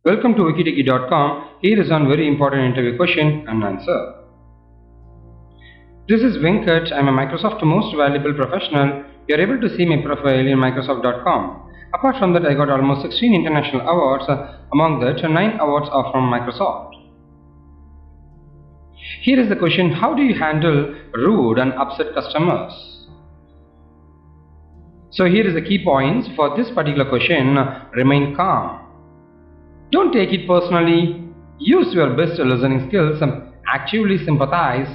Welcome to wikitiki.com. Here is one very important interview question and answer. This is Venkat. I'm a Microsoft Most Valuable Professional. You're able to see my profile in Microsoft.com. Apart from that, I got almost 16 international awards. Among that, 9 awards are from Microsoft. Here is the question: how do you handle rude and upset customers? So here is the key points for this particular question. Remain calm. Don't take it personally. Use your best listening skills. Actively sympathize.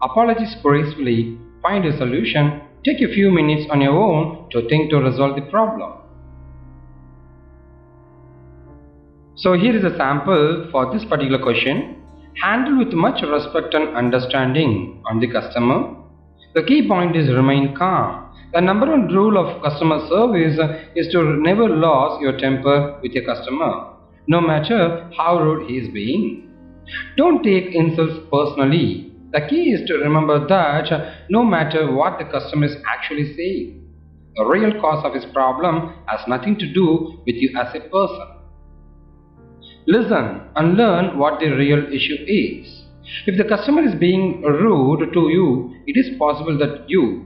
Apologize gracefully. Find a solution. Take a few minutes on your own to think to resolve the problem. So here is a sample for this particular question. Handle with much respect and understanding on the customer. The key point is remain calm. The number one rule of customer service is to never lose your temper with your customer, no matter how rude he is being. Don't take insults personally. The key is to remember that no matter what the customer is actually saying, the real cause of his problem has nothing to do with you as a person. Listen and learn what the real issue is. If the customer is being rude to you, it is possible that you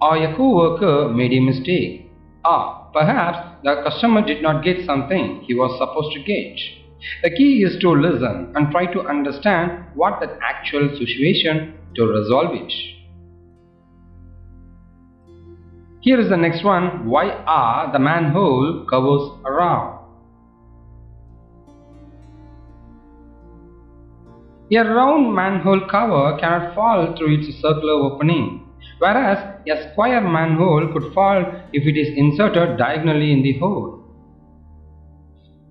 or your co-worker made a mistake, or perhaps the customer did not get something he was supposed to get. The key is to listen and try to understand what the actual situation to resolve it. Here is the next one. Why are the manhole covers round? A round manhole cover cannot fall through its circular opening, whereas a square manhole could fall if it is inserted diagonally in the hole.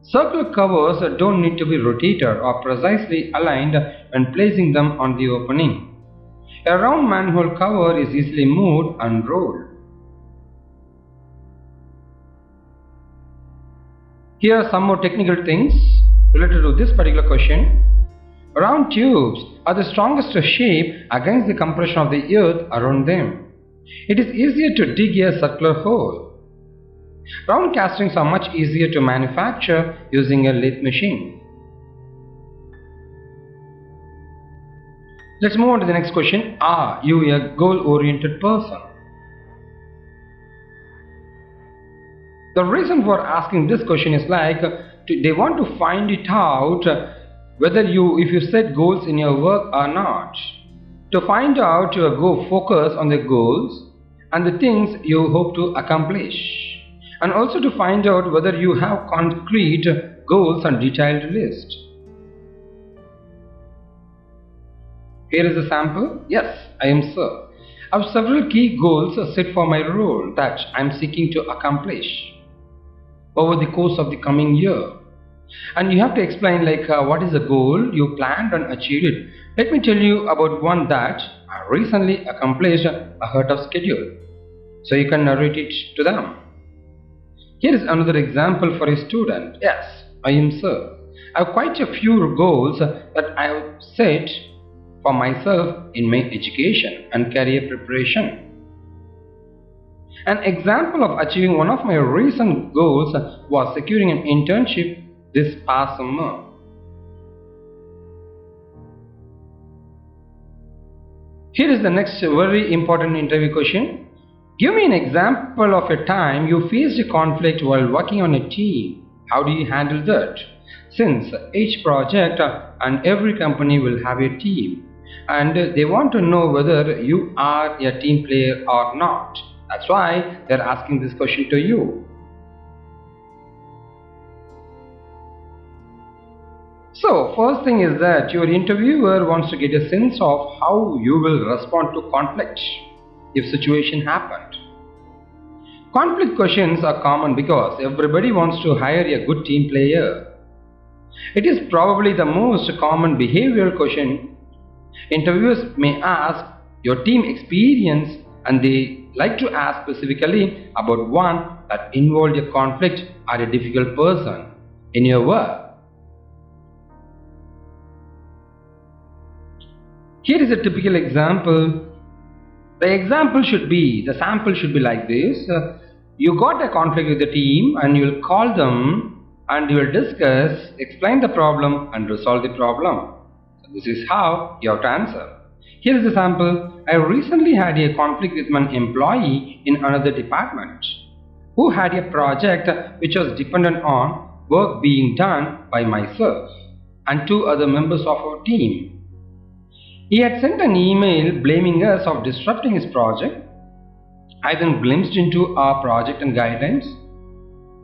Circular covers don't need to be rotated or precisely aligned when placing them on the opening. A round manhole cover is easily moved and rolled. Here are some more technical things related to this particular question. Round tubes are the strongest shape against the compression of the earth around them. It is easier to dig a circular hole. Round castings are much easier to manufacture using a lathe machine. Let's move on to the next question. Are you a goal-oriented person? The reason for asking this question is they want to find it out whether if you set goals in your work or not. To find out, go focus on the goals and the things you hope to accomplish, and also to find out whether you have concrete goals and detailed list. Here is a sample. Yes, I am sir. I have several key goals set for my role that I am seeking to accomplish over the course of the coming year. And you have to explain what is the goal you planned and achieved it. Let me tell you about one that I recently accomplished ahead of schedule, so you can narrate it to them. Here is another example for a student. Yes, I am sir. I have quite a few goals that I have set for myself in my education and career preparation. An example of achieving one of my recent goals was securing an internship this past summer. Here is the next very important interview question. Give me an example of a time you faced a conflict while working on a team. How do you handle that? Since each project and every company will have a team, and they want to know whether you are a team player or not. That's why they're asking this question to you. So first thing is that your interviewer wants to get a sense of how you will respond to conflict if situation happened. Conflict questions are common because everybody wants to hire a good team player. It is probably the most common behavioral question interviewers may ask your team experience, and they like to ask specifically about one that involved a conflict or a difficult person in your work. Here is a typical example. The sample should be like this. You got a conflict with the team and you'll call them and you will discuss, explain the problem and resolve the problem. So this is how you have to answer. Here is a sample. I recently had a conflict with an employee in another department who had a project which was dependent on work being done by myself and two other members of our team. He had sent an email blaming us of disrupting his project. I then glimpsed into our project and guidelines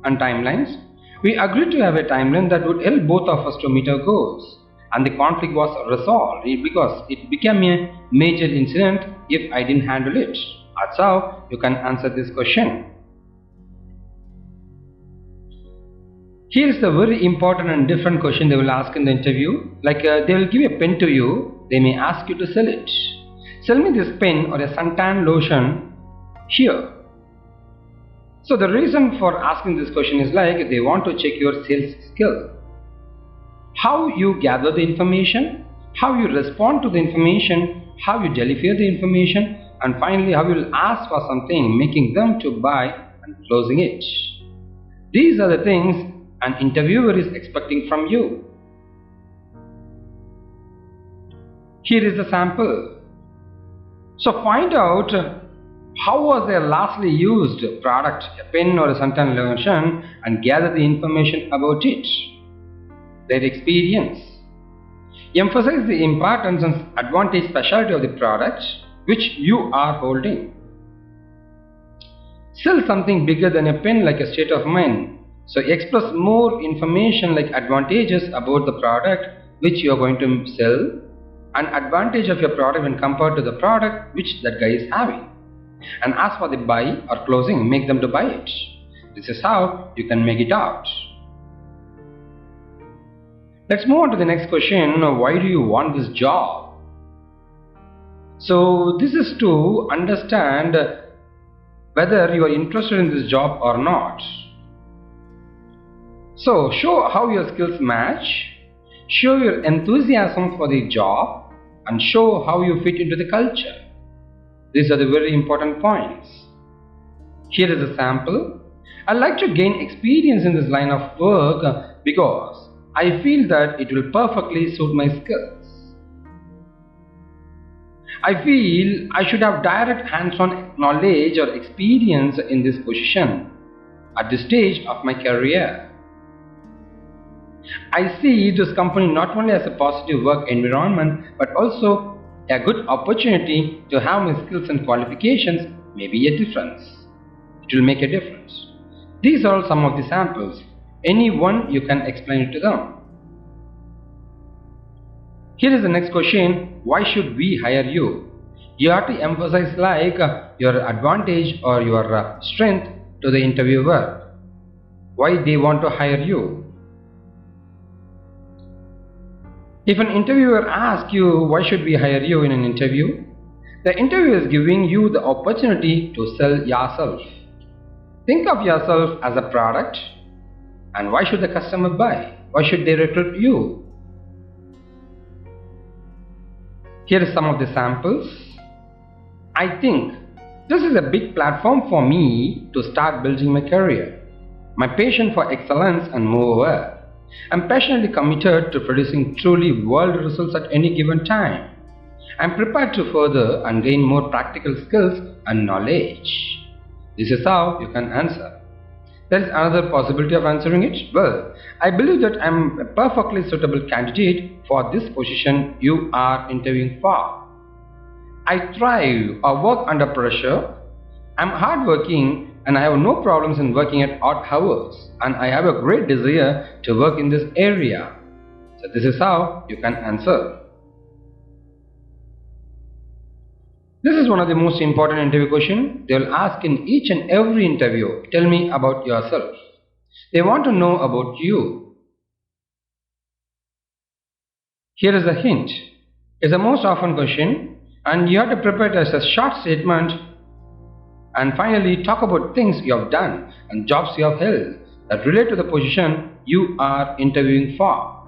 and timelines. We agreed to have a timeline that would help both of us to meet our goals, and the conflict was resolved because it became a major incident if I didn't handle it. That's how you can answer this question. Here is a very important and different question they will ask in the interview. Like they will give a pen to you. They may ask you to sell it. Sell me this pen or a suntan lotion here. So the reason for asking this question is like they want to check your sales skill. How you gather the information, how you respond to the information, how you deliver the information, and finally how you will ask for something, making them to buy and closing it. These are the things an interviewer is expecting from you. Here is the sample. So find out how was their lastly used product, a pen or a suntan lotion, and gather the information about it. Their experience. Emphasize the importance and advantage specialty of the product which you are holding. Sell something bigger than a pen like a state of mind. So express more information like advantages about the product which you are going to sell and advantage of your product when compared to the product which that guy is having. And ask for the buy or closing, make them to buy it. This is how you can make it out. Let's move on to the next question. Why do you want this job? So this is to understand whether you are interested in this job or not. So show how your skills match, show your enthusiasm for the job, and show how you fit into the culture. These are the very important points. Here is a sample. I'd like to gain experience in this line of work because I feel that it will perfectly suit my skills. I feel I should have direct hands-on knowledge or experience in this position at this stage of my career. I see this company not only as a positive work environment but also a good opportunity to have my skills and qualifications may be a difference. It will make a difference. These are some of the samples. Any one you can explain it to them. Here is the next question. Why should we hire you? You have to emphasize like your advantage or your strength to the interviewer. Why they want to hire you? If an interviewer asks you why should we hire you in an interview, the interviewer is giving you the opportunity to sell yourself. Think of yourself as a product, and why should the customer buy? Why should they recruit you? Here are some of the samples. I think this is a big platform for me to start building my career. My passion for excellence and moreover, I'm passionately committed to producing truly world results at any given time. I'm prepared to further and gain more practical skills and knowledge. This is how you can answer. There is another possibility of answering it. Well, I believe that I'm a perfectly suitable candidate for this position you are interviewing for. I thrive or work under pressure. I'm hardworking and I have no problems in working at odd hours, and I have a great desire to work in this area. So this is how you can answer. This is one of the most important interview questions. They will ask in each and every interview, tell me about yourself. They want to know about you. Here is a hint. It's the most often question, and you have to prepare it as a short statement. And finally, talk about things you have done and jobs you have held that relate to the position you are interviewing for.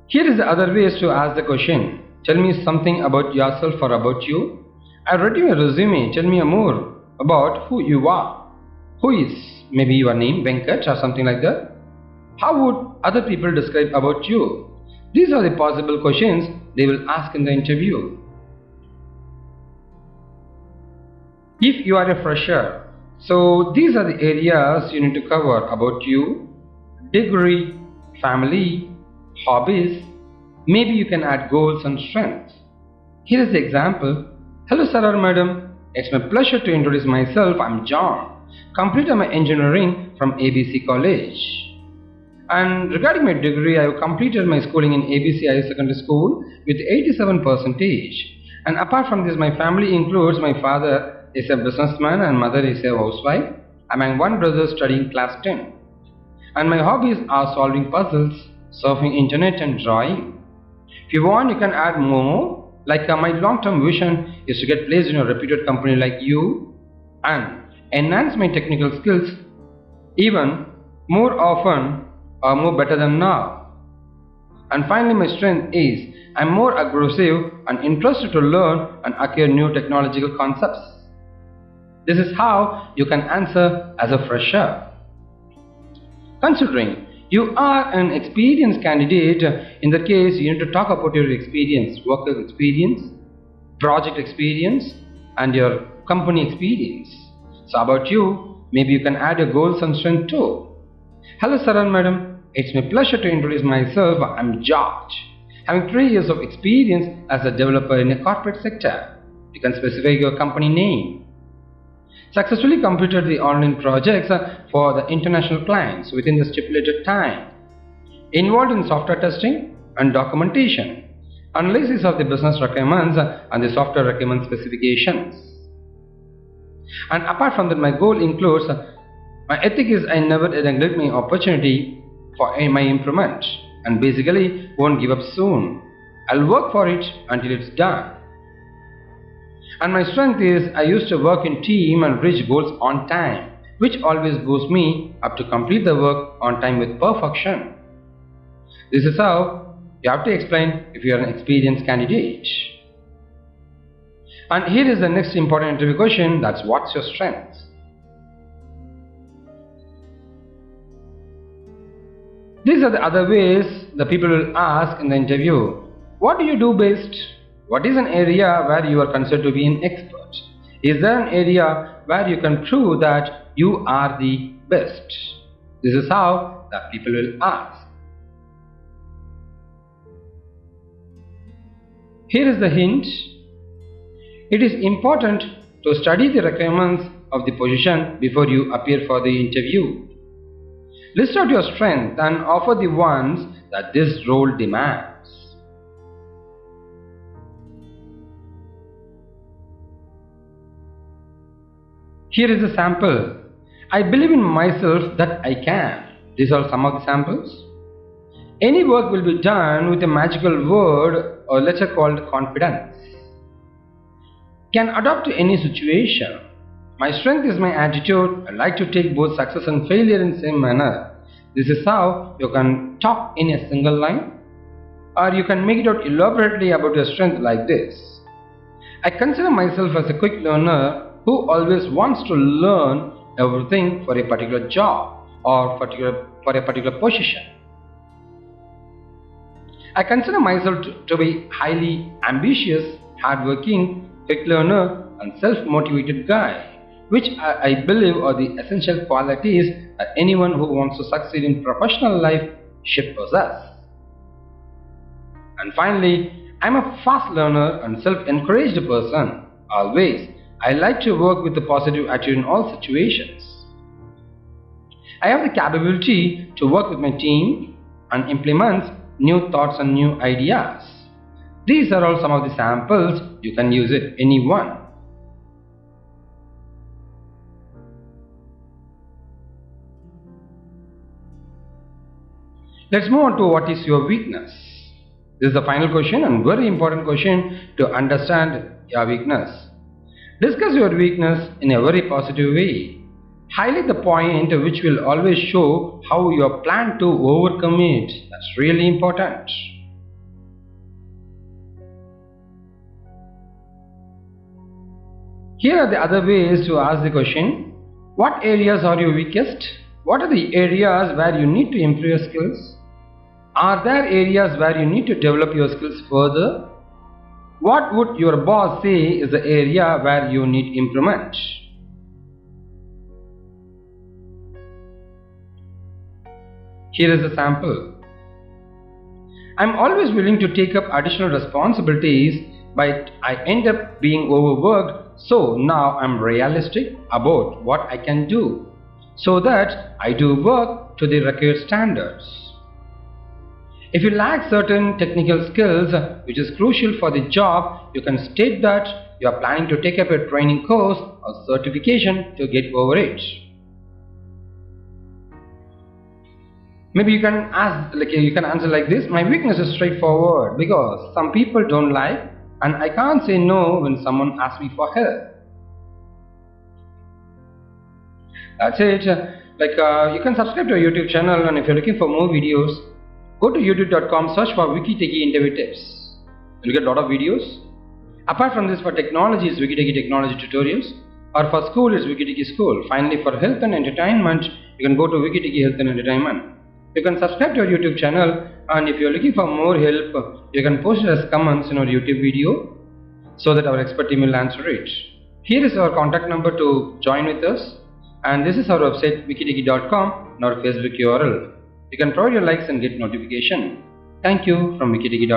Here is the other ways to ask the question. Tell me something about yourself or about you. I read your resume. Tell me more about who you are. Who is maybe your name, Venkat, or something like that? How would other people describe about you? These are the possible questions they will ask in the interview. If you are a fresher, so these are the areas you need to cover about you: degree, family, hobbies. Maybe you can add goals and strengths. Here is the example. Hello sir or madam, it's my pleasure to introduce myself. I'm John. Completed my engineering from ABC College. And regarding my degree, I have completed my schooling in ABC Higher Secondary School with 87 percentage. And apart from this, my family includes my father is a businessman and mother is a housewife. I'm one brother studying class 10. And my hobbies are solving puzzles, surfing internet and drawing. If you want, you can add more. Like my long-term vision is to get placed in a reputed company like you and enhance my technical skills even more often or more better than now. And finally, my strength is I'm more aggressive and interested to learn and acquire new technological concepts. This is how you can answer as a fresher. Considering you are an experienced candidate, in that case you need to talk about your experience, work experience, project experience and your company experience. So about you, maybe you can add your goals and strength too. Hello sir and madam, it's my pleasure to introduce myself. I'm George, having 3 years of experience as a developer in a corporate sector. You can specify your company name. Successfully completed the online projects for the international clients within the stipulated time. Involved in software testing and documentation, analysis of the business requirements and the software requirement specifications. And apart from that, my goal includes my ethic is I never neglect my opportunity for my improvement and basically won't give up soon. I'll work for it until it's done. And my strength is I used to work in team and reach goals on time, which always boosts me up to complete the work on time with perfection. This is how you have to explain if you are an experienced candidate. And here is the next important interview question, that's what's your strength? These are the other ways the people will ask in the interview. What do you do best? What is an area where you are considered to be an expert? Is there an area where you can prove that you are the best? This is how the people will ask. Here is the hint. It is important to study the requirements of the position before you appear for the interview. List out your strengths and offer the ones that this role demands. Here is a sample. I believe in myself that I can. These are some of the samples. Any work will be done with a magical word or letter called confidence. Can adapt to any situation. My strength is my attitude. I like to take both success and failure in the same manner. This is how you can talk in a single line. Or you can make it out elaborately about your strength like this. I consider myself as a quick learner who always wants to learn everything for a particular job or for a particular position. I consider myself to be highly ambitious, hardworking, quick learner and self-motivated guy, which I believe are the essential qualities that anyone who wants to succeed in professional life should possess. And finally, I'm a fast learner and self-encouraged person. Always, I like to work with a positive attitude in all situations. I have the capability to work with my team and implement new thoughts and new ideas. These are all some of the samples. You can use it any one. Let's move on to what is your weakness. This is the final question and very important question to understand your weakness. Discuss your weakness in a very positive way. Highlight the point which will always show how you plan to overcome it. That's really important. Here are the other ways to ask the question. What areas are you weakest? What are the areas where you need to improve your skills? Are there areas where you need to develop your skills further? What would your boss say is the area where you need improvement? Here is a sample. I'm always willing to take up additional responsibilities, but I end up being overworked, so now I'm realistic about what I can do, so that I do work to the required standards. If you lack certain technical skills which is crucial for the job, you can state that you are planning to take up a training course or certification to get over it. Maybe you can answer like this. My weakness is straightforward because some people don't like and I can't say no when someone asks me for help. That's it. You can subscribe to our YouTube channel, and if you're looking for more videos, go to youtube.com, search for WikiTechie interview tips. You'll get a lot of videos. Apart from this, for technology is WikiTechie technology tutorials, or for school is WikiTechie school. Finally, for health and entertainment, you can go to WikiTechie health and entertainment. You can subscribe to our YouTube channel, and if you're looking for more help, you can post it as comments in our YouTube video so that our expert team will answer it. Here is our contact number to join with us, and this is our website wikitechie.com and our Facebook URL. You can provide your likes and get notification. Thank you from wikitechie.com.